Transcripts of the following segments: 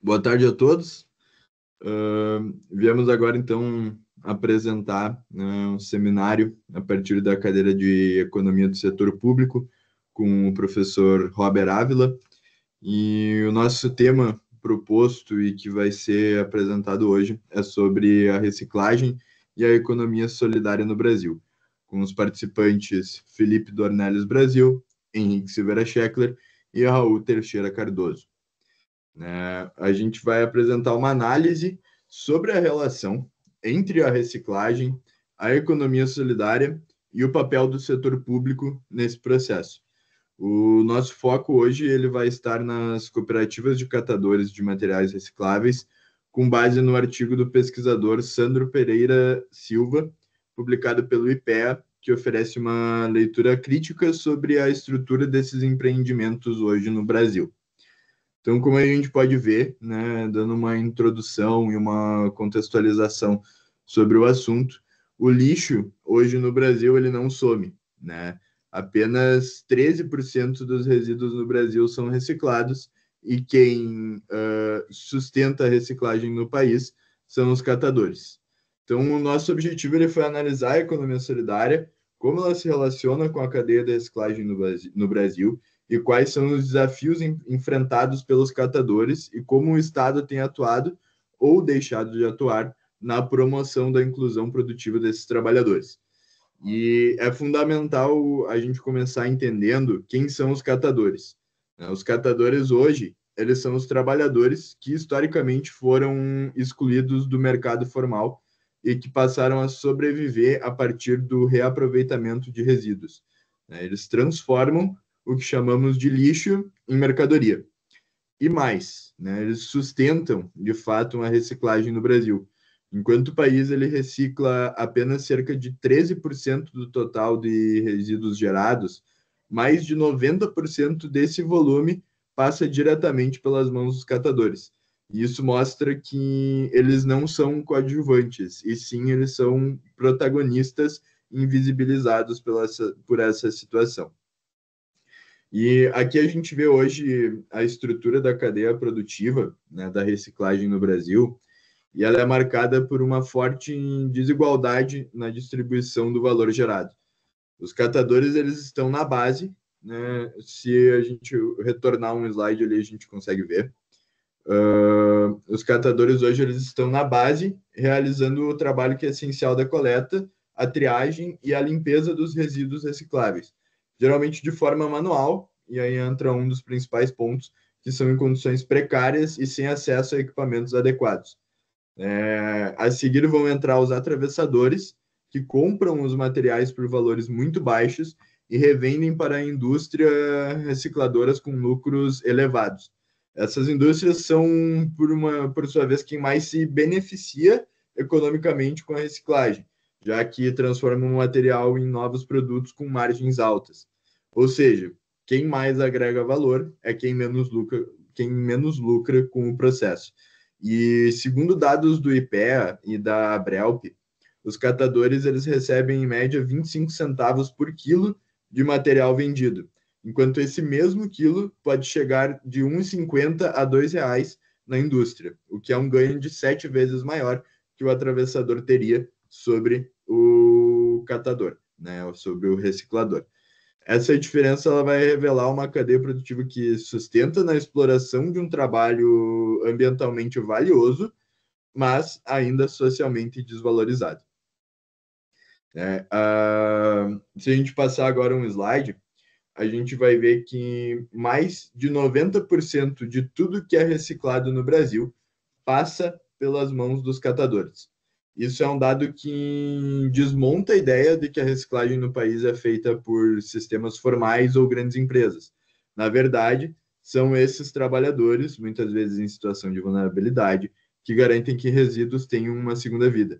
Boa tarde a todos. Viemos agora, então, apresentar, né, um seminário a partir da cadeira de Economia do Setor Público com o professor Robert Ávila. E o nosso tema proposto e que vai ser apresentado hoje é sobre a reciclagem e a economia solidária no Brasil, com os participantes Felipe Dornelles Brasil, Henrique Silveira Scheckler e Raul Teixeira Cardoso. A gente vai apresentar uma análise sobre a relação entre a reciclagem, a economia solidária e o papel do setor público nesse processo. O nosso foco hoje ele vai estar nas cooperativas de catadores de materiais recicláveis, com base no artigo do pesquisador Sandro Pereira Silva, publicado pelo IPEA, que oferece uma leitura crítica sobre a estrutura desses empreendimentos hoje no Brasil. Então, como a gente pode ver, né, dando uma introdução e uma contextualização sobre o assunto, o lixo hoje no Brasil ele não some, né? Apenas 13% dos resíduos no Brasil são reciclados e quem sustenta a reciclagem no país são os catadores. Então, o nosso objetivo ele foi analisar a economia solidária, como ela se relaciona com a cadeia da reciclagem no Brasil e quais são os desafios enfrentados pelos catadores e como o Estado tem atuado ou deixado de atuar na promoção da inclusão produtiva desses trabalhadores. E é fundamental a gente começar entendendo quem são os catadores. Os catadores hoje, eles são os trabalhadores que historicamente foram excluídos do mercado formal e que passaram a sobreviver a partir do reaproveitamento de resíduos. Eles transformam o que chamamos de lixo em mercadoria. E mais, eles sustentam, de fato, uma reciclagem no Brasil. Enquanto o país ele recicla apenas cerca de 13% do total de resíduos gerados, mais de 90% desse volume passa diretamente pelas mãos dos catadores. E isso mostra que eles não são coadjuvantes, e sim eles são protagonistas invisibilizados por essa situação. E aqui a gente vê hoje a estrutura da cadeia produtiva, né, da reciclagem no Brasil, e ela é marcada por uma forte desigualdade na distribuição do valor gerado. Os catadores eles estão na base, né? Se a gente retornar um slide ali, a gente consegue ver. Os catadores hoje eles estão na base, realizando o trabalho que é essencial da coleta, a triagem e a limpeza dos resíduos recicláveis, geralmente de forma manual, e aí entra um dos principais pontos, que são em condições precárias e sem acesso a equipamentos adequados. A seguir vão entrar os atravessadores, que compram os materiais por valores muito baixos e revendem para a indústria recicladoras com lucros elevados. Essas indústrias são, por sua vez, quem mais se beneficia economicamente com a reciclagem, já que transformam o material em novos produtos com margens altas. Ou seja, quem mais agrega valor é quem menos lucra com o processo. E segundo dados do IPEA e da Abrelp, os catadores eles recebem em média 25 centavos por quilo de material vendido, enquanto esse mesmo quilo pode chegar de R$ 1,50 a R$ 2,00 na indústria, o que é um ganho de 7 vezes maior que o atravessador teria sobre o catador, né, sobre o reciclador. Essa diferença ela vai revelar uma cadeia produtiva que sustenta na exploração de um trabalho ambientalmente valioso, mas ainda socialmente desvalorizado. Se a gente passar agora um slide, a gente vai ver que mais de 90% de tudo que é reciclado no Brasil passa pelas mãos dos catadores. Isso é um dado que desmonta a ideia de que a reciclagem no país é feita por sistemas formais ou grandes empresas. Na verdade, são esses trabalhadores, muitas vezes em situação de vulnerabilidade, que garantem que resíduos tenham uma segunda vida.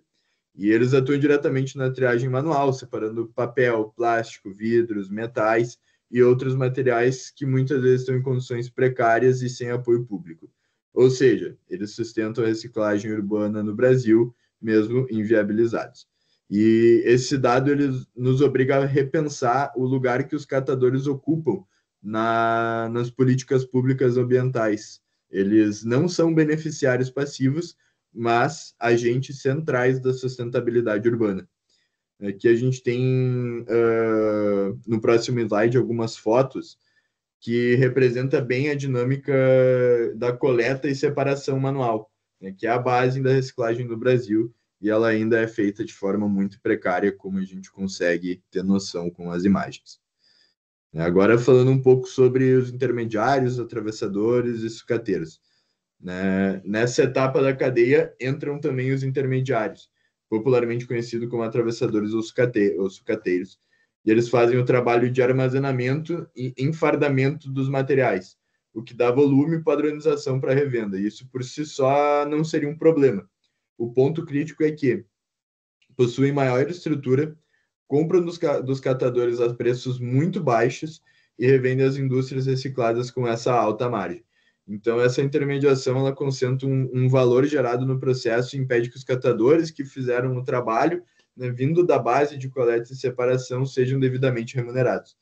E eles atuam diretamente na triagem manual, separando papel, plástico, vidros, metais e outros materiais que muitas vezes estão em condições precárias e sem apoio público. Ou seja, eles sustentam a reciclagem urbana no Brasil, mesmo inviabilizados. E esse dado ele nos obriga a repensar o lugar que os catadores ocupam nas políticas públicas ambientais Eles não são beneficiários passivos, mas agentes centrais da sustentabilidade urbana. Aqui a gente tem, no próximo slide, algumas fotos que representa bem a dinâmica da coleta e separação manual, né, que é a base da reciclagem no Brasil, e ela ainda é feita de forma muito precária, como a gente consegue ter noção com as imagens. Agora, falando um pouco sobre os intermediários, atravessadores e sucateiros. Né? Nessa etapa da cadeia entram também os intermediários, popularmente conhecidos como atravessadores ou sucateiros. E eles fazem o trabalho de armazenamento e enfardamento dos materiais, o que dá volume e padronização para a revenda. Isso por si só não seria um problema. O ponto crítico é que possuem maior estrutura, compram dos catadores a preços muito baixos e revendem às indústrias recicladas com essa alta margem. Então, essa intermediação ela concentra um valor gerado no processo e impede que os catadores que fizeram o trabalho, né, vindo da base de coleta e separação, sejam devidamente remunerados.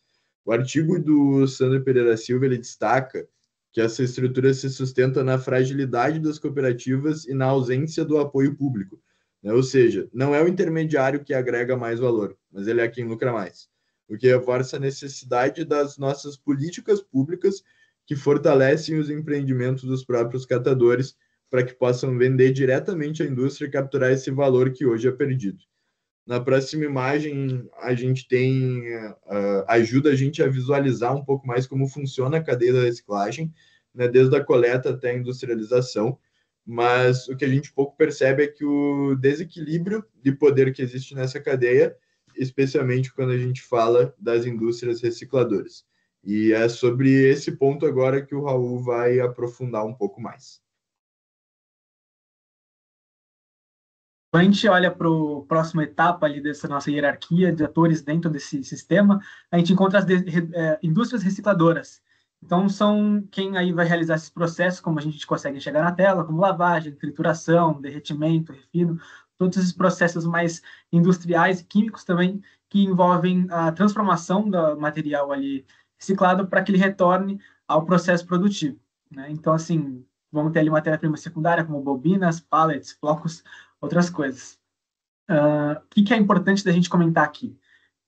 O artigo do Sandro Pereira Silva ele destaca que essa estrutura se sustenta na fragilidade das cooperativas e na ausência do apoio público. Né? Ou seja, não é o intermediário que agrega mais valor, mas ele é quem lucra mais. O que reforça a necessidade das nossas políticas públicas que fortalecem os empreendimentos dos próprios catadores para que possam vender diretamente à indústria e capturar esse valor que hoje é perdido. Na próxima imagem, a gente tem ajuda a gente a visualizar um pouco mais como funciona a cadeia da reciclagem, né, desde a coleta até a industrialização, mas o que a gente pouco percebe é que o desequilíbrio de poder que existe nessa cadeia, especialmente quando a gente fala das indústrias recicladoras. E é sobre esse ponto agora que o Raul vai aprofundar um pouco mais. Quando a gente olha para a próxima etapa ali dessa nossa hierarquia de atores dentro desse sistema, a gente encontra as indústrias recicladoras. Então, são quem aí vai realizar esses processos, como a gente consegue enxergar na tela, como lavagem, trituração, derretimento, refino, todos esses processos mais industriais e químicos também, que envolvem a transformação do material ali reciclado para que ele retorne ao processo produtivo. Né? Então, assim, vamos ter ali matéria-prima secundária, como bobinas, pallets, blocos, outras coisas. O que é importante da gente comentar aqui?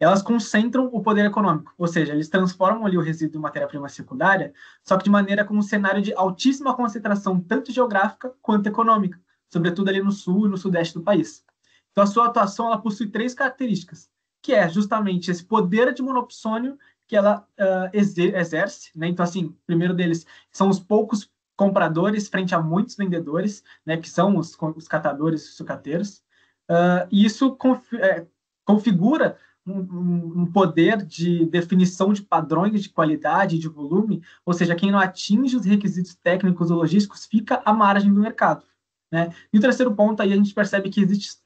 Elas concentram o poder econômico, ou seja, eles transformam ali o resíduo em matéria-prima secundária, só que de maneira com um cenário de altíssima concentração, tanto geográfica quanto econômica, sobretudo ali no sul e no sudeste do país. Então, a sua atuação ela possui três características, que é justamente esse poder de monopsônio que ela exerce, né? Então, assim, o primeiro deles são os poucos compradores frente a muitos vendedores, né, que são os catadores e sucateiros. E isso configura um poder de definição de padrões de qualidade, de volume, ou seja, quem não atinge os requisitos técnicos ou logísticos fica à margem do mercado. Né? E o terceiro ponto, aí a gente percebe que existe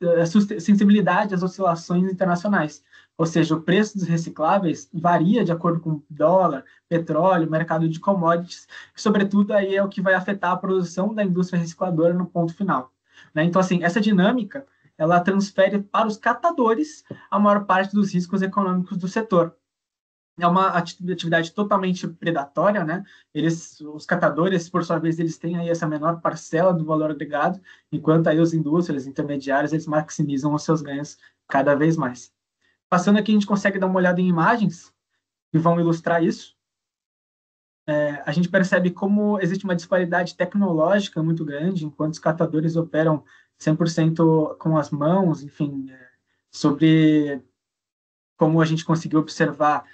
sensibilidade às oscilações internacionais, ou seja, o preço dos recicláveis varia de acordo com dólar, petróleo, mercado de commodities, que, sobretudo, aí é o que vai afetar a produção da indústria recicladora no ponto final. Né? Então, assim, essa dinâmica, ela transfere para os catadores a maior parte dos riscos econômicos do setor. É uma atividade totalmente predatória, né? Os catadores, por sua vez, eles têm aí essa menor parcela do valor agregado, enquanto aí os indústrias, intermediários, eles maximizam os seus ganhos cada vez mais. Passando aqui, a gente consegue dar uma olhada em imagens que vão ilustrar isso. A gente percebe como existe uma disparidade tecnológica muito grande, enquanto os catadores operam 100% com as mãos, enfim, sobre como a gente conseguiu observar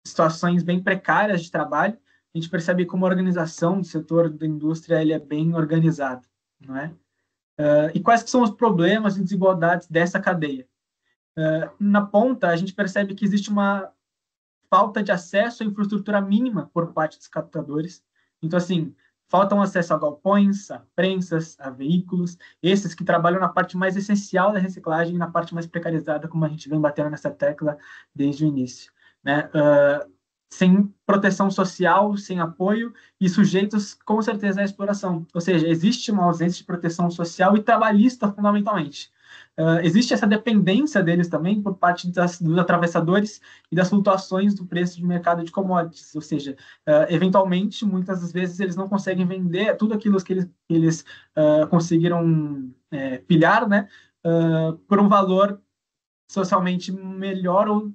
situações bem precárias de trabalho, a gente percebe como a organização do setor da indústria ele é bem organizado, não é? E quais que são os problemas e desigualdades dessa cadeia? Na ponta, a gente percebe que existe uma falta de acesso à infraestrutura mínima por parte dos captadores. Então, assim, faltam acesso a galpões, a prensas, a veículos, esses que trabalham na parte mais essencial da reciclagem e na parte mais precarizada, como a gente vem batendo nessa tecla desde o início. Né? Sem proteção social, sem apoio e sujeitos, com certeza, à exploração. Ou seja, existe uma ausência de proteção social e trabalhista, fundamentalmente. existe essa dependência deles também por parte dos atravessadores e das flutuações do preço de mercado de commodities, ou seja, eventualmente, muitas das vezes, eles não conseguem vender tudo aquilo que eles conseguiram pilhar, né, por um valor socialmente melhor ou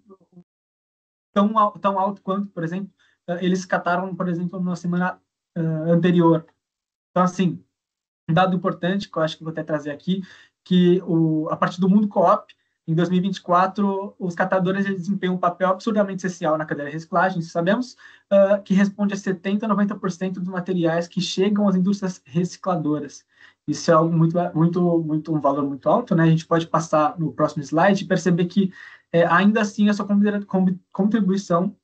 tão alto quanto, por exemplo, eles cataram, por exemplo, na semana anterior. Então, assim, um dado importante que eu acho que vou até trazer aqui, que a partir do mundo co-op, em 2024, os catadores eles desempenham um papel absurdamente essencial na cadeia de reciclagem. Sabemos que responde a 70% a 90% dos materiais que chegam às indústrias recicladoras. Isso é algo muito um valor muito alto, né? A gente pode passar no próximo slide e perceber que, ainda assim, a sua contribuição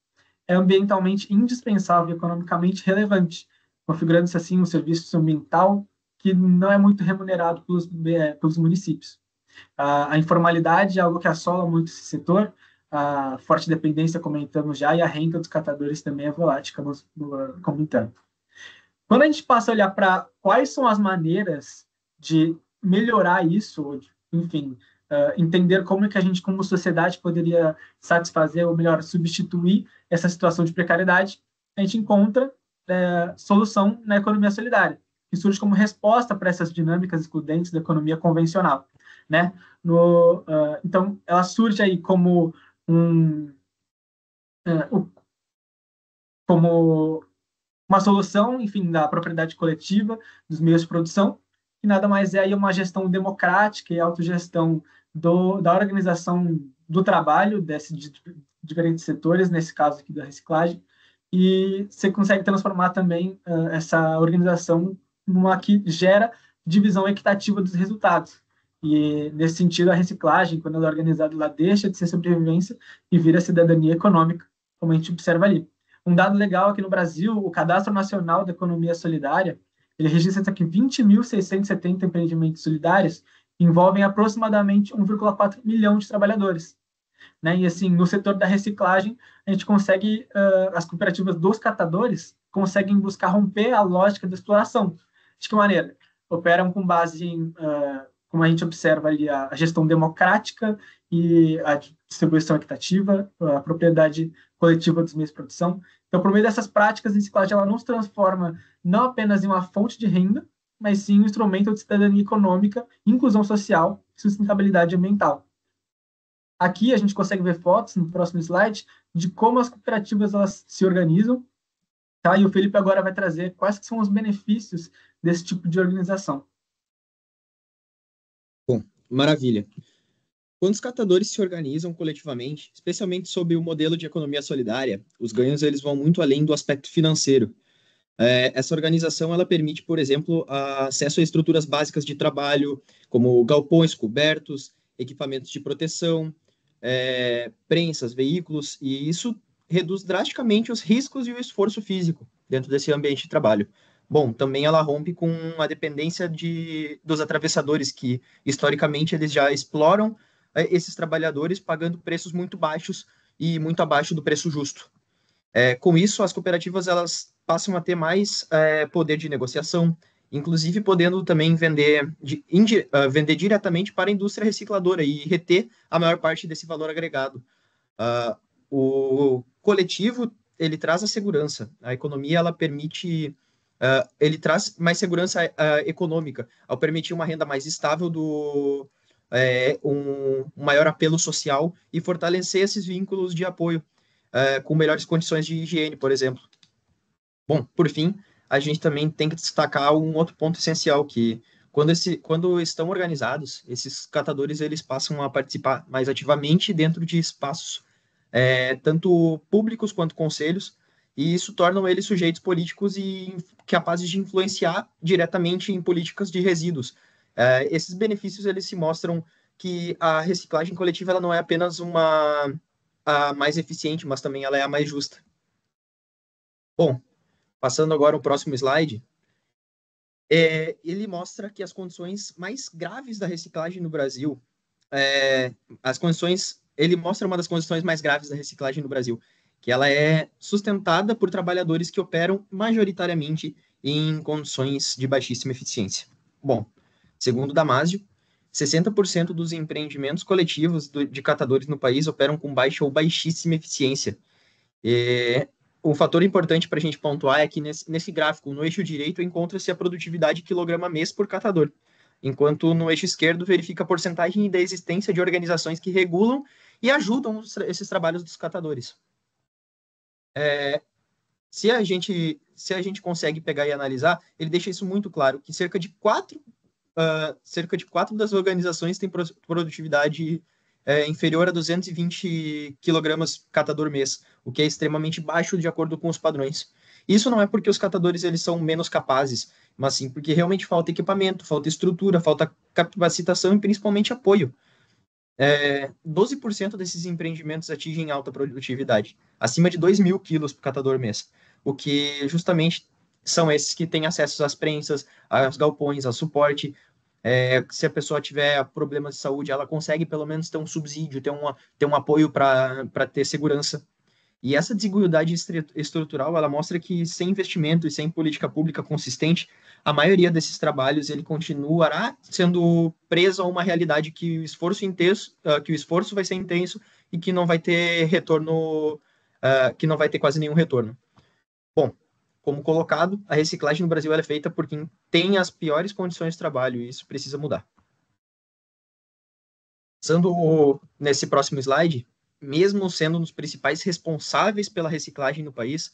é ambientalmente indispensável e economicamente relevante, configurando-se assim um serviço ambiental que não é muito remunerado pelos municípios. A informalidade é algo que assola muito esse setor, a forte dependência, comentamos já, e a renda dos catadores também é volátil, estamos comentando. Quando a gente passa a olhar para quais são as maneiras de melhorar isso, enfim, entender como é que a gente, como sociedade, poderia satisfazer, ou melhor, substituir essa situação de precariedade, a gente encontra solução na economia solidária, que surge como resposta para essas dinâmicas excludentes da economia convencional, né? Então, ela surge aí como como uma solução, enfim, da propriedade coletiva dos meios de produção, que nada mais é aí uma gestão democrática e autogestão da organização do trabalho de diferentes setores, nesse caso aqui da reciclagem, e você consegue transformar também essa organização numa que gera divisão equitativa dos resultados. E, nesse sentido, a reciclagem, quando ela é organizada, ela deixa de ser sobrevivência e vira cidadania econômica, como a gente observa ali. Um dado legal aqui no Brasil, o Cadastro Nacional da Economia Solidária, ele registra que 20.670 empreendimentos solidários envolvem aproximadamente 1,4 milhão de trabalhadores. Né? E, assim, no setor da reciclagem, a gente consegue, as cooperativas dos catadores conseguem buscar romper a lógica da exploração. De que maneira? Operam com base em, como a gente observa ali, a gestão democrática e a distribuição equitativa, a propriedade coletiva dos meios de produção. Então, por meio dessas práticas, a reciclagem ela não se transforma não apenas em uma fonte de renda, mas sim um instrumento de cidadania econômica, inclusão social e sustentabilidade ambiental. Aqui a gente consegue ver fotos, no próximo slide, de como as cooperativas elas se organizam, tá? E o Felipe agora vai trazer quais que são os benefícios desse tipo de organização. Bom, maravilha. Quando os catadores se organizam coletivamente, especialmente sob o modelo de economia solidária, os ganhos eles vão muito além do aspecto financeiro. Essa organização ela permite, por exemplo, acesso a estruturas básicas de trabalho, como galpões cobertos, equipamentos de proteção, prensas, veículos, e isso reduz drasticamente os riscos e o esforço físico dentro desse ambiente de trabalho. Bom, também ela rompe com a dependência dos atravessadores, que historicamente eles já exploram esses trabalhadores pagando preços muito baixos e muito abaixo do preço justo. Com isso, as cooperativas elas passam a ter mais poder de negociação, inclusive podendo também vender diretamente para a indústria recicladora e reter a maior parte desse valor agregado. O coletivo ele traz a segurança, a economia ela permite, ele traz mais segurança econômica, ao permitir uma renda mais estável um maior apelo social e fortalecer esses vínculos de apoio com melhores condições de higiene, por exemplo. Bom, por fim, a gente também tem que destacar um outro ponto essencial, que quando estão organizados, esses catadores eles passam a participar mais ativamente dentro de espaços, tanto públicos quanto conselhos, e isso torna eles sujeitos políticos e capazes de influenciar diretamente em políticas de resíduos. Esses benefícios eles se mostram que a reciclagem coletiva ela não é apenas a mais eficiente, mas também ela é a mais justa. Bom, passando agora ao próximo slide, ele mostra que as condições mais graves da reciclagem no Brasil, ele mostra uma das condições mais graves da reciclagem no Brasil, que ela é sustentada por trabalhadores que operam majoritariamente em condições de baixíssima eficiência. Bom, segundo Damasio, 60% dos empreendimentos coletivos de catadores no país operam com baixa ou baixíssima eficiência. Um fator importante para a gente pontuar é que nesse gráfico, no eixo direito, encontra-se a produtividade quilograma mês por catador, enquanto no eixo esquerdo verifica a porcentagem da existência de organizações que regulam e ajudam esses trabalhos dos catadores. Se a gente consegue pegar e analisar, ele deixa isso muito claro, que cerca de 4 das organizações têm produtividade inferior a 220 kg catador mês, o que é extremamente baixo de acordo com os padrões. Isso não é porque os catadores eles são menos capazes, mas sim porque realmente falta equipamento, falta estrutura, falta capacitação e principalmente apoio. 12% desses empreendimentos atingem alta produtividade, acima de 2.000 quilos por catador mês, o que justamente são esses que têm acesso às prensas, aos galpões, ao suporte. Se a pessoa tiver problemas de saúde, ela consegue pelo menos ter um subsídio, ter um apoio para ter segurança. E essa desigualdade estrutural, ela mostra que sem investimento e sem política pública consistente, a maioria desses trabalhos ele continuará sendo preso a uma realidade que o esforço vai ser intenso e que não vai ter retorno, que não vai ter quase nenhum retorno. Bom, como colocado, a reciclagem no Brasil é feita por quem tem as piores condições de trabalho e isso precisa mudar. Passando nesse próximo slide, mesmo sendo um dos principais responsáveis pela reciclagem no país,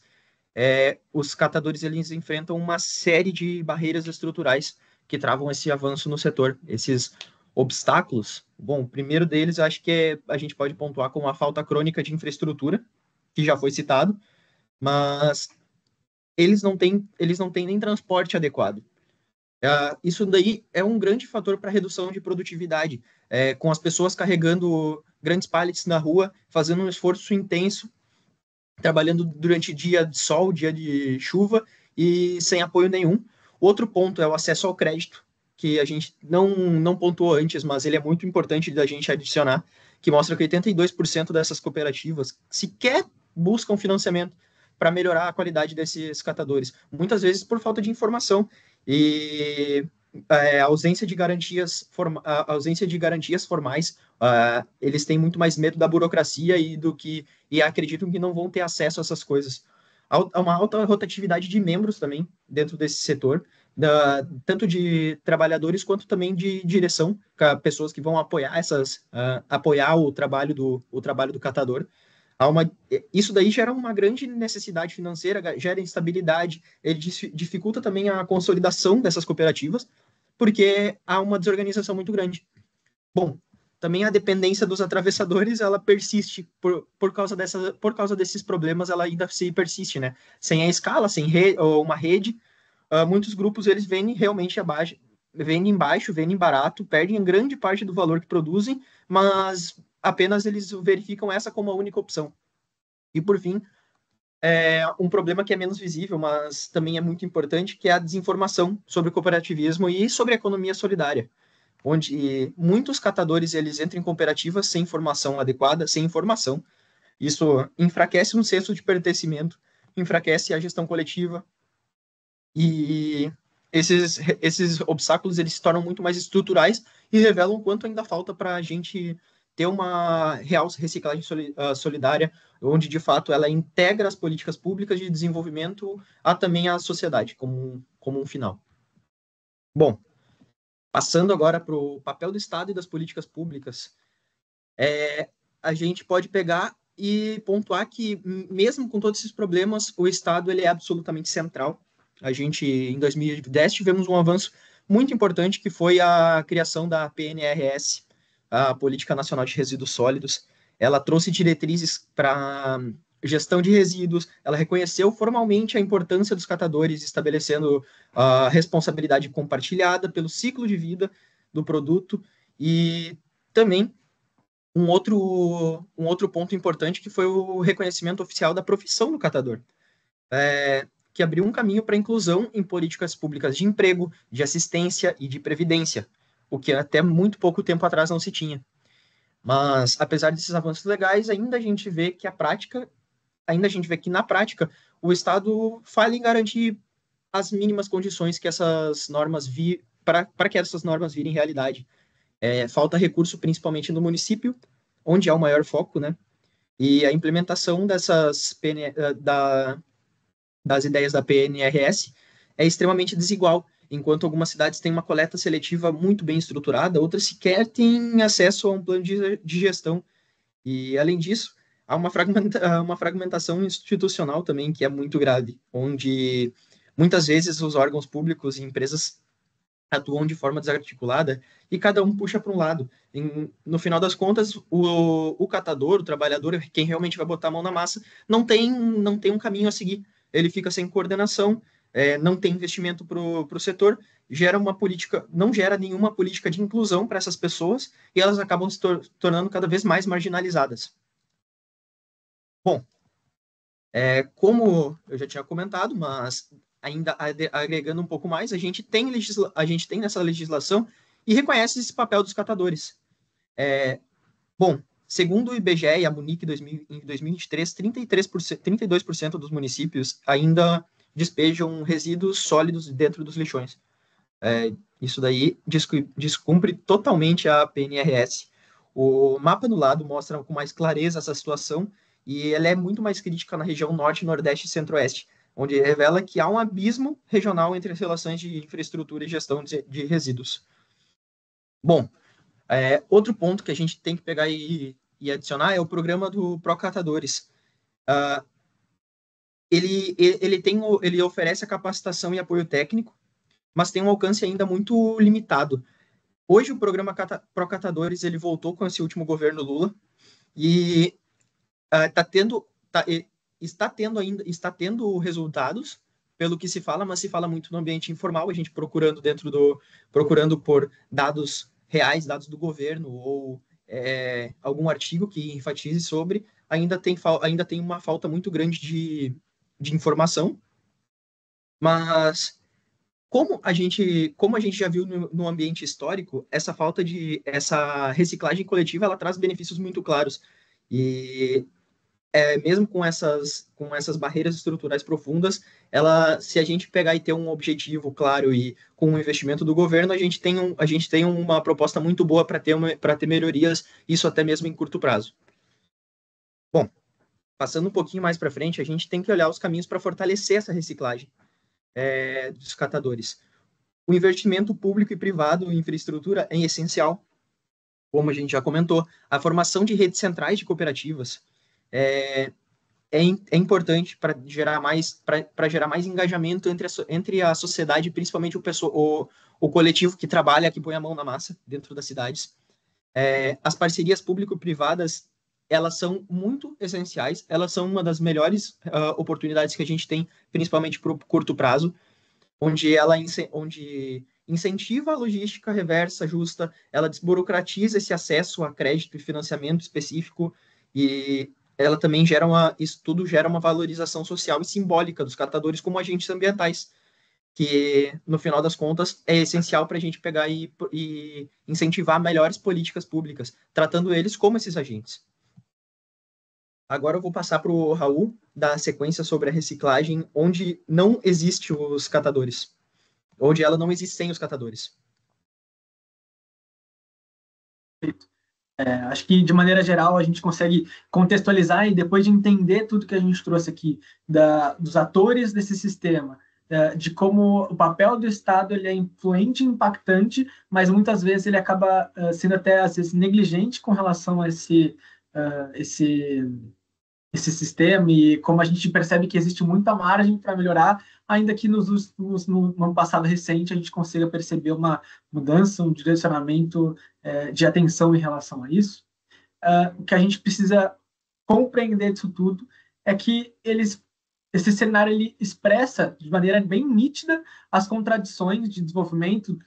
os catadores eles enfrentam uma série de barreiras estruturais que travam esse avanço no setor. Esses obstáculos, bom, o primeiro deles acho que a gente pode pontuar como a falta crônica de infraestrutura, que já foi citado, mas eles não têm nem transporte adequado. Isso daí é um grande fator para redução de produtividade, com as pessoas carregando grandes pallets na rua, fazendo um esforço intenso, trabalhando durante dia de sol, dia de chuva e sem apoio nenhum. Outro ponto é o acesso ao crédito, que a gente não pontuou antes, mas ele é muito importante da gente adicionar, que mostra que 82% dessas cooperativas sequer buscam financiamento para melhorar a qualidade desses catadores, muitas vezes por falta de informação e a ausência de garantias formais. Eles têm muito mais medo da burocracia e acreditam que não vão ter acesso a essas coisas. Há uma alta rotatividade de membros também dentro desse setor, tanto de trabalhadores quanto também de direção, pessoas que vão apoiar o trabalho do catador. Isso daí gera uma grande necessidade financeira, gera instabilidade, ele dificulta também a consolidação dessas cooperativas, porque há uma desorganização muito grande. Bom, também a dependência dos atravessadores, ela persiste por causa desses problemas, ela ainda se persiste, né? Sem a escala, sem uma rede, muitos grupos eles vendem realmente abaixo, vendem baixo, vendem barato, perdem grande parte do valor que produzem, mas apenas eles verificam essa como a única opção. E, por fim, um problema que é menos visível, mas também é muito importante, que é a desinformação sobre o cooperativismo e sobre a economia solidária, onde muitos catadores eles entram em cooperativas sem informação adequada, sem informação. Isso enfraquece um senso de pertencimento, enfraquece a gestão coletiva, e esses obstáculos eles se tornam muito mais estruturais e revelam o quanto ainda falta para a gente ter uma real reciclagem solidária, onde de fato ela integra as políticas públicas de desenvolvimento também à sociedade como um final. Bom, passando agora para o papel do Estado e das políticas públicas, a gente pode pegar e pontuar que, mesmo com todos esses problemas, o Estado ele é absolutamente central. A gente, em 2010, tivemos um avanço muito importante, que foi a criação da PNRS, a Política Nacional de Resíduos Sólidos. Ela trouxe diretrizes para gestão de resíduos, ela reconheceu formalmente a importância dos catadores, estabelecendo a responsabilidade compartilhada pelo ciclo de vida do produto, e também um outro ponto importante, que foi o reconhecimento oficial da profissão do catador, que abriu um caminho para a inclusão em políticas públicas de emprego, de assistência e de previdência, o que até muito pouco tempo atrás não se tinha. Mas, apesar desses avanços legais, ainda a gente vê que na prática o Estado falha em garantir as mínimas condições que essas normas para que essas normas virem realidade. Falta recurso principalmente no município, onde há o maior foco, né? E a implementação das ideias da PNRS é extremamente desigual. Enquanto algumas cidades têm uma coleta seletiva muito bem estruturada, outras sequer têm acesso a um plano de gestão. E, além disso, há uma fragmentação institucional também que é muito grave, onde muitas vezes os órgãos públicos e empresas atuam de forma desarticulada e cada um puxa para um lado. No final das contas, o catador, o trabalhador, quem realmente vai botar a mão na massa, não tem um caminho a seguir. Ele fica sem coordenação, não tem investimento para o setor, não gera nenhuma política de inclusão para essas pessoas e elas acabam se tornando cada vez mais marginalizadas. Bom, como eu já tinha comentado, mas ainda agregando um pouco mais, a gente tem nessa legislação e reconhece esse papel dos catadores. Bom, segundo o IBGE e a Munic em 2023, 32% dos municípios ainda despejam resíduos sólidos dentro dos lixões. Isso daí descumpre totalmente a PNRS. O mapa no lado mostra com mais clareza essa situação e ela é muito mais crítica na região norte, nordeste e centro-oeste, onde revela que há um abismo regional entre as relações de infraestrutura e gestão de resíduos. Bom, outro ponto que a gente tem que pegar e adicionar é o programa do Procatadores. Ele oferece a capacitação e apoio técnico, mas tem um alcance ainda muito limitado. Hoje o programa Procatadores ele voltou com esse último governo Lula e está tendo resultados, pelo que se fala, mas se fala muito no ambiente informal, a gente procurando por dados reais, dados do governo, ou algum artigo que enfatize sobre, ainda tem uma falta muito grande de informação. Mas como a gente já viu no ambiente histórico, essa reciclagem coletiva, ela traz benefícios muito claros. E mesmo com essas barreiras estruturais profundas, se a gente pegar e ter um objetivo claro e com o investimento do governo, a gente tem uma proposta muito boa para ter melhorias, isso até mesmo em curto prazo. Bom, passando um pouquinho mais para frente, a gente tem que olhar os caminhos para fortalecer essa reciclagem dos catadores. O investimento público e privado em infraestrutura é essencial, como a gente já comentou. A formação de redes centrais de cooperativas é importante para gerar mais engajamento entre a sociedade, principalmente o coletivo que trabalha, que põe a mão na massa dentro das cidades. As parcerias público-privadas, elas são muito essenciais, elas são uma das melhores oportunidades que a gente tem, principalmente para o curto prazo, onde incentiva a logística reversa justa, ela desburocratiza esse acesso a crédito e financiamento específico e ela também gera uma valorização social e simbólica dos catadores como agentes ambientais, que, no final das contas, é essencial para a gente pegar e incentivar melhores políticas públicas, tratando eles como esses agentes. Agora eu vou passar para o Raul, dar a sequência sobre a reciclagem, onde não existe os catadores, onde ela não existe sem os catadores. Acho que, de maneira geral, a gente consegue contextualizar e, depois de entender tudo que a gente trouxe aqui, dos atores desse sistema, de como o papel do Estado ele é influente e impactante, mas muitas vezes ele acaba sendo até, às vezes, negligente com relação a esse sistema, e como a gente percebe que existe muita margem para melhorar, ainda que no ano passado recente a gente consiga perceber uma mudança, um direcionamento de atenção em relação a isso. O que a gente precisa compreender disso tudo é que esse cenário ele expressa de maneira bem nítida as contradições de desenvolvimento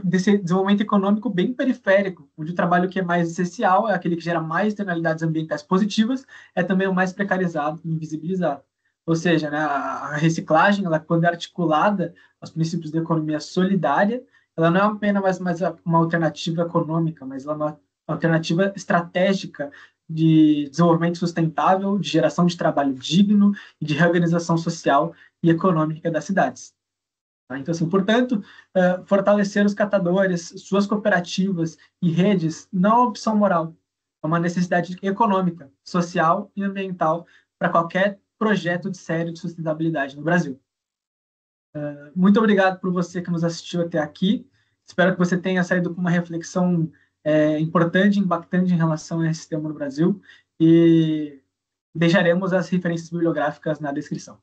desse desenvolvimento econômico bem periférico, onde o trabalho que é mais essencial é aquele que gera mais externalidades ambientais positivas, é também o mais precarizado e invisibilizado. Ou seja, né, a reciclagem, ela, quando é articulada aos princípios da economia solidária, ela não é apenas mais uma alternativa econômica, mas ela é uma alternativa estratégica de desenvolvimento sustentável, de geração de trabalho digno e de reorganização social e econômica das cidades. Tá? Então, assim, portanto, fortalecer os catadores, suas cooperativas e redes não é uma opção moral, é uma necessidade econômica, social e ambiental para qualquer projeto de sério de sustentabilidade no Brasil. Muito obrigado por você que nos assistiu até aqui. Espero que você tenha saído com uma reflexão importante, impactante em relação a esse tema no Brasil, e deixaremos as referências bibliográficas na descrição.